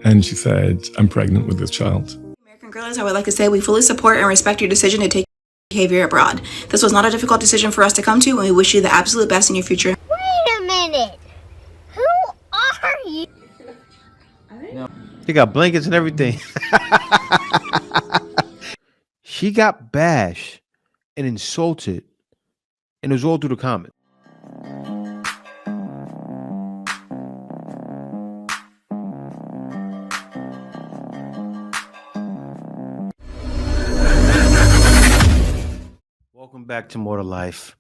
And she said, I'm pregnant with this child. American girlies, I would like to say we fully support and respect your decision to take behavior abroad. This was not a difficult decision for us to come to, and we wish you the absolute best in your future. Wait a minute. Who are you? They got blankets and everything. She got bashed and insulted, and it was all through the comments. Welcome back to More to Life.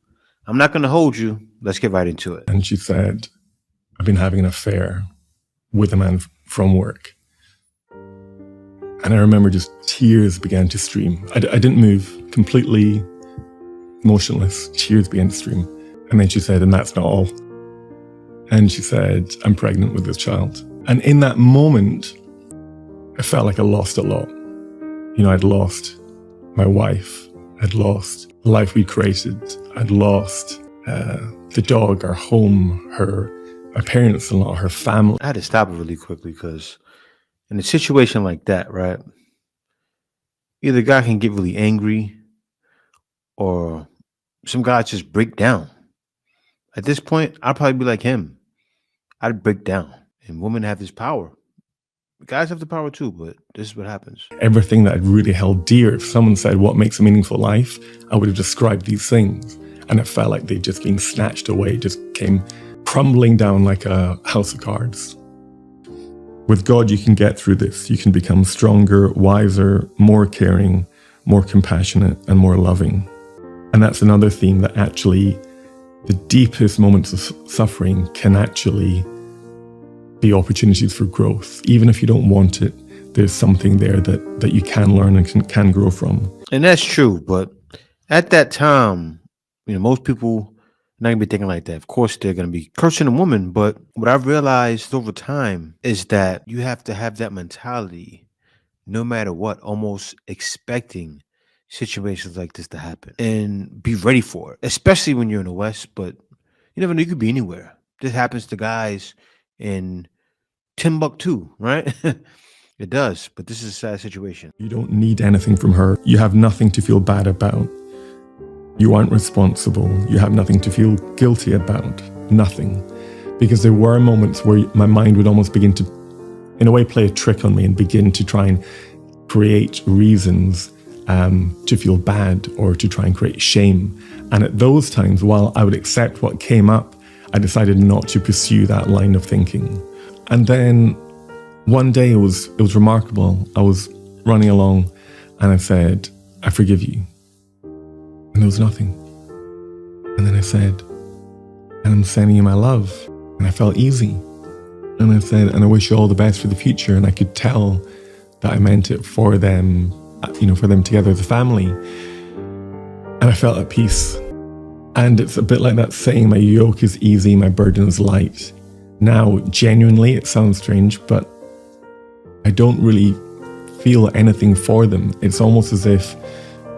I'm not going to hold you. Let's get right into it. And she said, I've been having an affair with a man from work. And I remember just tears began to stream. I didn't move, completely motionless. Tears began to stream. And then she said, and that's not all. And she said, I'm pregnant with this child. And in that moment, I felt like I lost a lot. You know, I'd lost my wife. I'd lost the life we created. I'd lost the dog, our home, my parents-in-law, her family. I had to stop it really quickly because in a situation like that, right, either a guy can get really angry or some guys just break down. At this point, I'd probably be like him. I'd break down. And women have this power. Guys have the power too, but this is what happens. Everything that I'd really held dear, if someone said, what makes a meaningful life, I would have described these things. And it felt like they'd just been snatched away, just came crumbling down like a house of cards. With God, you can get through this. You can become stronger, wiser, more caring, more compassionate, and more loving. And that's another theme that actually the deepest moments of suffering can actually be opportunities for growth. Even if you don't want it, there's something there that you can learn and can grow from. And that's true. But at that time, you know, most people not gonna be thinking like that. Of course, they're gonna be cursing a woman. But what I've realized over time is that you have to have that mentality, no matter what, almost expecting situations like this to happen and be ready for it, especially when you're in the West. But you never know, you could be anywhere. This happens to guys in Timbuktu, right? It does, but this is a sad situation. You don't need anything from her. You have nothing to feel bad about. You aren't responsible. You have nothing to feel guilty about. Nothing. Because there were moments where my mind would almost begin to, in a way, play a trick on me and begin to try and create reasons to feel bad or to try and create shame. And at those times, while I would accept what came up, I decided not to pursue that line of thinking. And then one day it was remarkable. I was running along and I said, I forgive you. And there was nothing. And then I said, and I'm sending you my love. And I felt easy. And I said, and I wish you all the best for the future. And I could tell that I meant it for them, you know, for them together as a family. And I felt at peace. And it's a bit like that saying, my yoke is easy, my burden is light. Now, genuinely, it sounds strange, but I don't really feel anything for them. It's almost as if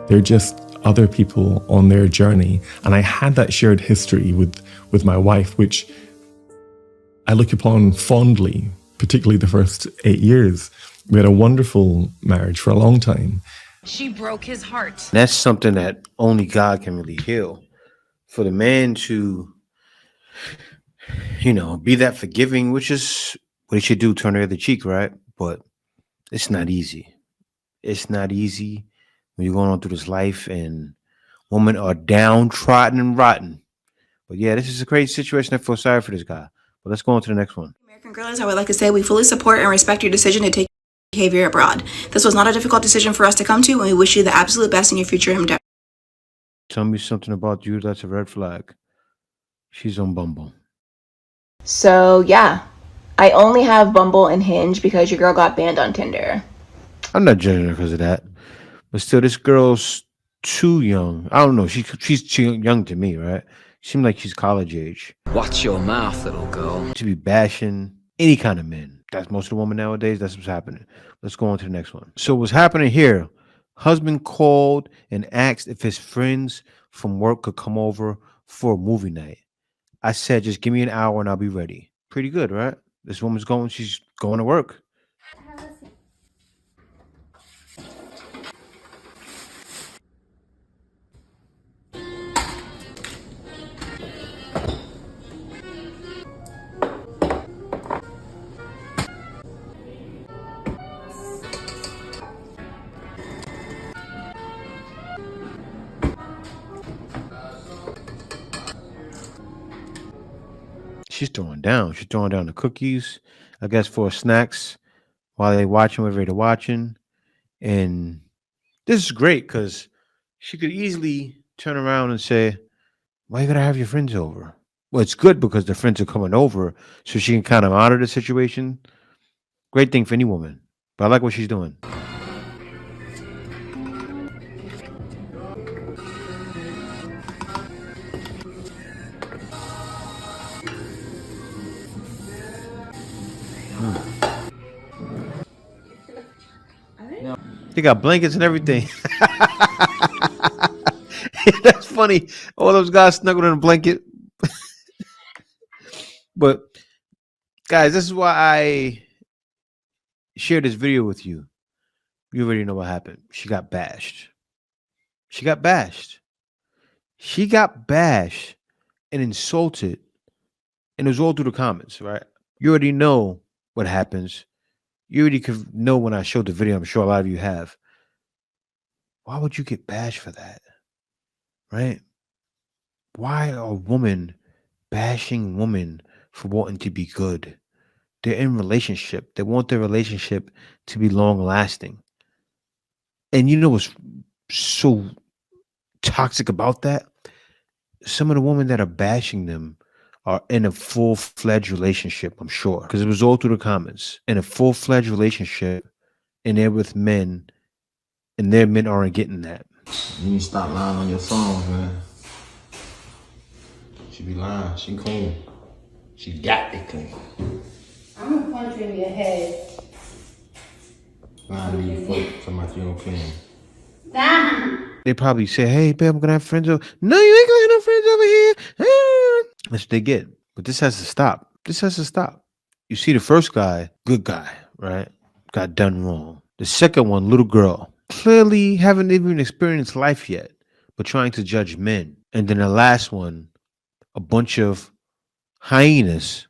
they're just other people on their journey. And I had that shared history with my wife, which I look upon fondly, particularly the first 8 years. We had a wonderful marriage for a long time. She broke his heart. That's something that only God can really heal. For the man to, you know, be that forgiving, which is what he should do, turn the other cheek, right? But it's not easy. It's not easy when you're going on through this life and women are downtrodden and rotten. But yeah, this is a crazy situation. I feel sorry for this guy. But let's go on to the next one. American girlies, I would like to say we fully support and respect your decision to take behavior abroad. This was not a difficult decision for us to come to, and we wish you the absolute best in your future endeavors. Tell me something about you that's a red flag. She's on Bumble. So yeah, I only have Bumble and Hinge because your girl got banned on Tinder. I'm not judging her because of that. But still, this girl's too young. I don't know. She's too young to me, right? She seems like she's college age. Watch your mouth, little girl. To be bashing any kind of men. That's most of the women nowadays. That's what's happening. Let's go on to the next one. So what's happening here? Husband called and asked if his friends from work could come over for a movie night. I said, just give me an hour and I'll be ready. Pretty good, right? This woman's she's going to work. She's throwing down. She's throwing down the cookies, I guess, for snacks while they watching whatever they're watching. And this is great because she could easily turn around and say, why you gotta have your friends over? Well, it's good because the friends are coming over so she can kind of honor the situation. Great thing for any woman. But I like what she's doing. They got blankets and everything. That's funny. All those guys snuggled in a blanket. But guys, this is why I shared this video with you. You already know what happened. She got bashed. She got bashed. She got bashed and insulted. And it was all through the comments, right? You already know what happens. You already could know when I showed the video. I'm sure a lot of you have. Why would you get bashed for that? Right? Why are women bashing women for wanting to be good? They're in relationship. They want their relationship to be long lasting. And you know what's so toxic about that? Some of the women that are bashing them are in a full-fledged relationship, I'm sure. Because it was all through the comments. In a full-fledged relationship, and they're with men, and their men aren't getting that. You need to stop lying on your songs, man. She be lying. She clean. She got it clean. I'm gonna punch you in your head. Lying to you folk, talking about you don't clean. Stop. They probably say, hey, babe, I'm going to have friends over. No, you ain't going to have no friends over here. That's what they get. But this has to stop. This has to stop. You see the first guy, good guy, right? Got done wrong. The second one, little girl, clearly haven't even experienced life yet, but trying to judge men. And then the last one, a bunch of hyenas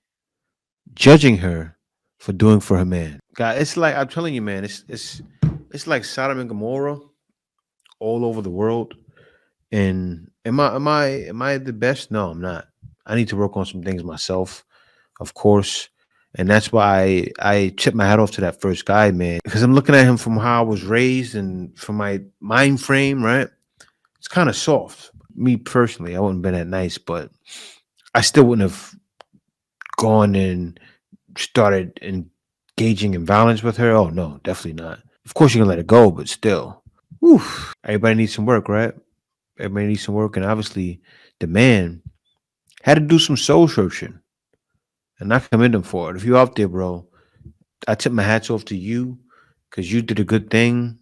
judging her for doing for her man. God, it's like, I'm telling you, man, it's like Sodom and Gomorrah all over the world. And am I the best? No, I'm not. I need to work on some things myself, of course. And that's why I tip my hat off to that first guy, man, because I'm looking at him from how I was raised and from my mind frame, right? It's kind of soft. Me personally, I wouldn't have been that nice, but I still wouldn't have gone and started engaging in violence with her. Oh, no, definitely not. Of course, you can let it go, but still. Whew. Everybody needs some work, right? Everybody needs some work. And obviously, the man had to do some soul searching. And I commend him for it. If you're out there, bro, I tip my hats off to you because you did a good thing.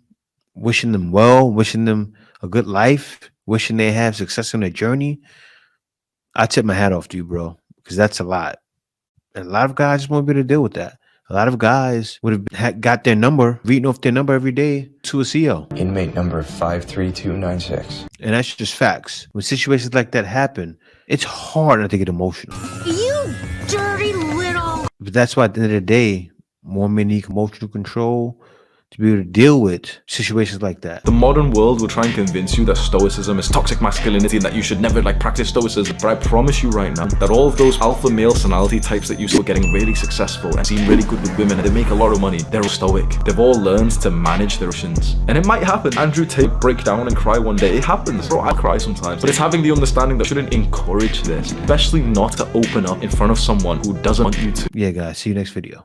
Wishing them well, wishing them a good life, wishing they have success in their journey. I tip my hat off to you, bro, because that's a lot. And a lot of guys just won't be able to deal with that. A lot of guys would have got their number, reading off their number every day to a CO. Inmate number 53296. And that's just facts. When situations like that happen, it's hard not to get emotional. You dirty little. But that's why at the end of the day, more men need emotional control to be able to deal with situations like that. The modern world will try and convince you that Stoicism is toxic masculinity and that you should never practice Stoicism. But I promise you right now that all of those alpha male personality types that you saw getting really successful and seem really good with women and they make a lot of money, they're all stoic. They've all learned to manage their emotions. And it might happen. Andrew Tate break down and cry one day. It happens. Bro, I cry sometimes. But it's having the understanding that shouldn't encourage this, especially not to open up in front of someone who doesn't want you to. Yeah, guys, see you next video.